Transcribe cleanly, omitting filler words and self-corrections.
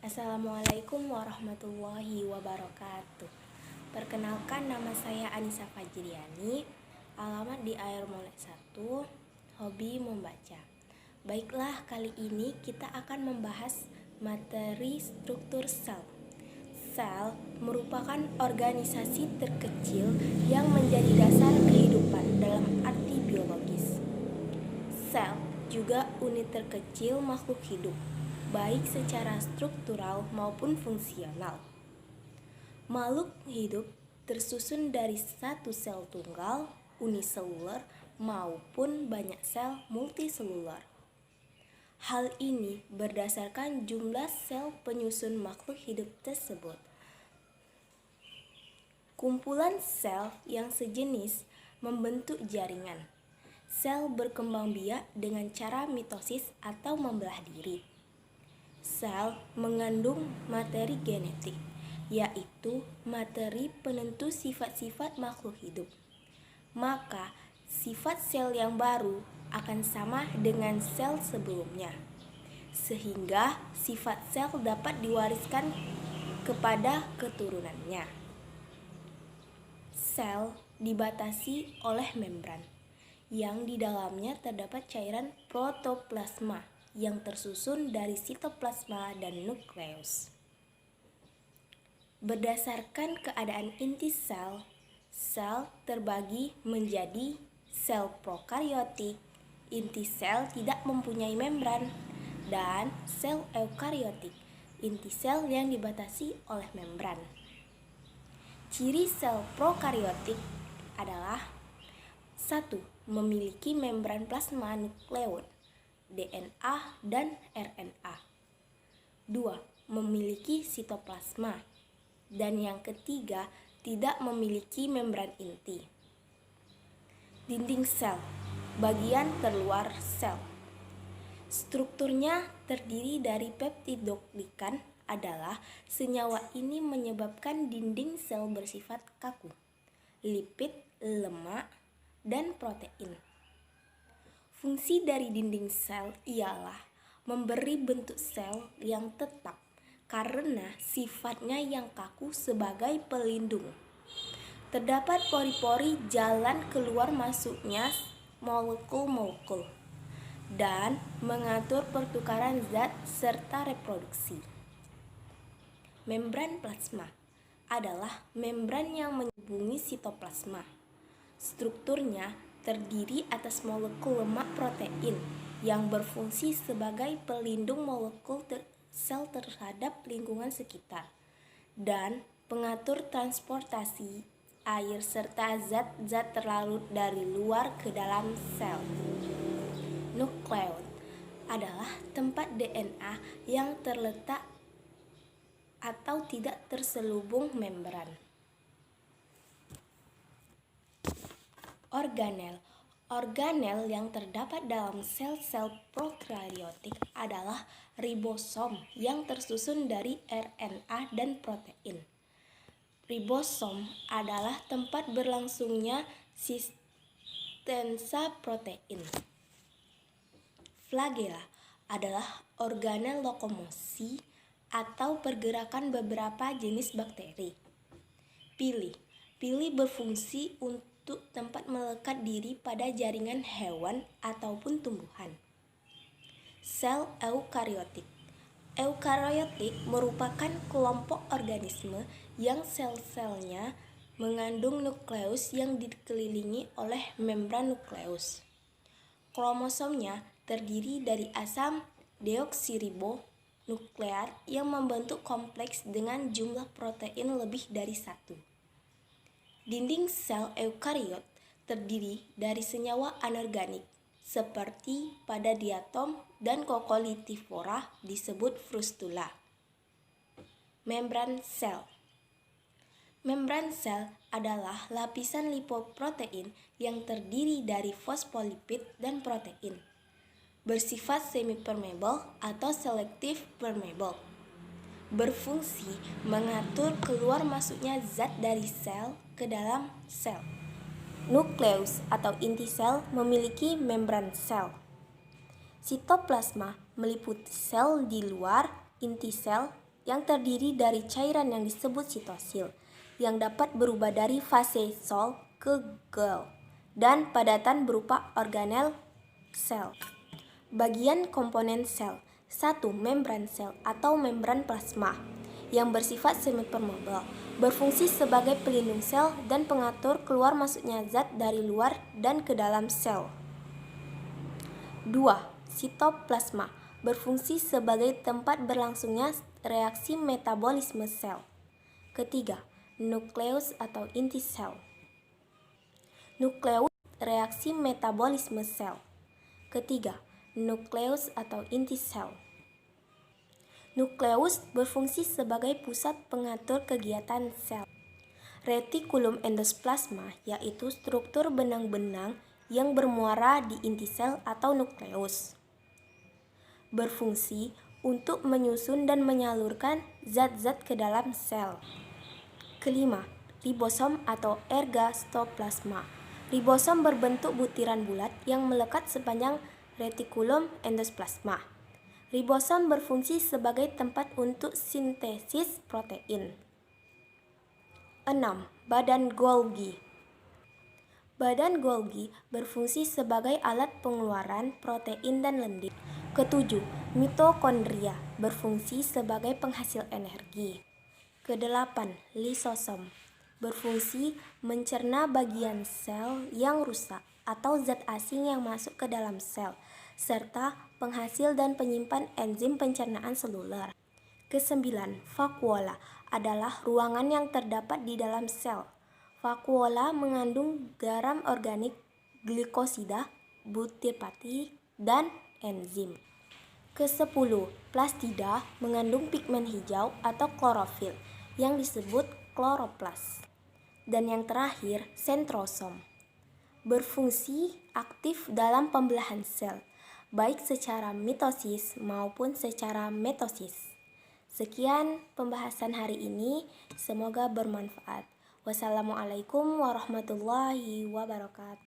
Assalamualaikum warahmatullahi wabarakatuh. Perkenalkan, nama saya Anissa Fajriani, alamat di Air Molek 1, hobi membaca. Baiklah, kali ini kita akan membahas materi struktur sel. Sel merupakan organisasi terkecil yang menjadi dasar kehidupan dalam arti biologis. Sel juga unit terkecil makhluk hidup, baik secara struktural maupun fungsional. Makhluk hidup tersusun dari satu sel tunggal, uniseluler, maupun banyak sel multiseluler. Hal ini berdasarkan jumlah sel penyusun makhluk hidup tersebut. Kumpulan sel yang sejenis membentuk jaringan. Sel berkembang biak dengan cara mitosis atau membelah diri. Sel mengandung materi genetik, yaitu materi penentu sifat-sifat makhluk hidup. Maka, sifat sel yang baru akan sama dengan sel sebelumnya, sehingga sifat sel dapat diwariskan kepada keturunannya. Sel dibatasi oleh membran, yang di dalamnya terdapat cairan protoplasma yang tersusun dari sitoplasma dan nukleus. Berdasarkan keadaan inti sel, sel terbagi menjadi sel prokariotik, inti sel tidak mempunyai membran, dan sel eukariotik, inti sel yang dibatasi oleh membran. Ciri sel prokariotik adalah 1. Memiliki membran plasma nukleon, DNA dan RNA. 2. Memiliki sitoplasma. Dan yang ketiga, tidak memiliki membran inti. Dinding sel, bagian terluar sel. Strukturnya terdiri dari peptidoglikan adalah senyawa ini menyebabkan dinding sel bersifat kaku, lipid, lemak, dan protein. Fungsi dari dinding sel ialah memberi bentuk sel yang tetap karena sifatnya yang kaku sebagai pelindung. Terdapat pori-pori jalan keluar masuknya molekul-molekul dan mengatur pertukaran zat serta reproduksi. Membran plasma adalah membran yang menghubungi sitoplasma. Strukturnya terdiri atas molekul lemak protein yang berfungsi sebagai pelindung molekul sel terhadap lingkungan sekitar dan pengatur transportasi air serta zat-zat terlarut dari luar ke dalam sel. Nukleon adalah tempat DNA yang terletak atau tidak terselubung membran. Organel yang terdapat dalam sel-sel prokariotik adalah ribosom yang tersusun dari RNA dan protein. Ribosom adalah tempat berlangsungnya sintensa protein. Flagella adalah organel lokomosi atau pergerakan beberapa jenis bakteri. Pili berfungsi untuk tempat melekat diri pada jaringan hewan ataupun tumbuhan. Sel eukariotik. Eukariotik merupakan kelompok organisme yang sel-selnya mengandung nukleus yang dikelilingi oleh membran nukleus. Kromosomnya terdiri dari asam deoksiribonukleat yang membentuk kompleks dengan jumlah protein lebih dari 1. Dinding sel eukariot terdiri dari senyawa anorganik seperti pada diatom dan Coccolithopora disebut frustula. Membran sel. Membran sel adalah lapisan lipoprotein yang terdiri dari fosfolipid dan protein, bersifat semi-permeable atau selective permeable. Berfungsi mengatur keluar masuknya zat dari sel ke dalam sel. Nukleus atau inti sel memiliki membran sel. Sitoplasma meliputi sel di luar inti sel yang terdiri dari cairan yang disebut sitosil, yang dapat berubah dari fase sol ke gel, dan padatan berupa organel sel. Bagian komponen sel. 1. Membran sel atau membran plasma yang bersifat semipermeabel, berfungsi sebagai pelindung sel dan pengatur keluar masuknya zat dari luar dan ke dalam sel. 2. Sitoplasma, berfungsi sebagai tempat berlangsungnya reaksi metabolisme sel. Ketiga, nukleus atau inti sel. Nukleus, reaksi metabolisme sel. Ketiga, nukleus atau inti sel. Nukleus berfungsi sebagai pusat pengatur kegiatan sel. Retikulum endosplasma yaitu struktur benang-benang yang bermuara di inti sel atau nukleus. Berfungsi untuk menyusun dan menyalurkan zat-zat ke dalam sel. Kelima, ribosom atau ergastoplasma. Ribosom berbentuk butiran bulat yang melekat sepanjang retikulum endosplasma. Ribosom berfungsi sebagai tempat untuk sintesis protein. 6. Badan Golgi. Badan Golgi berfungsi sebagai alat pengeluaran protein dan lendir. Ketujuh, mitokondria berfungsi sebagai penghasil energi. Kedelapan, lisosom berfungsi mencerna bagian sel yang rusak atau zat asing yang masuk ke dalam sel, serta penghasil dan penyimpan enzim pencernaan seluler. Kesembilan, vakuola adalah ruangan yang terdapat di dalam sel. Vakuola mengandung garam organik, glikosida, butirpati, dan enzim. Kesepuluh, plastida mengandung pigmen hijau atau klorofil yang disebut kloroplas. Dan yang terakhir, sentrosom berfungsi aktif dalam pembelahan sel, baik secara mitosis maupun secara metosis. Sekian pembahasan hari ini, semoga bermanfaat. Wassalamualaikum warahmatullahi wabarakatuh.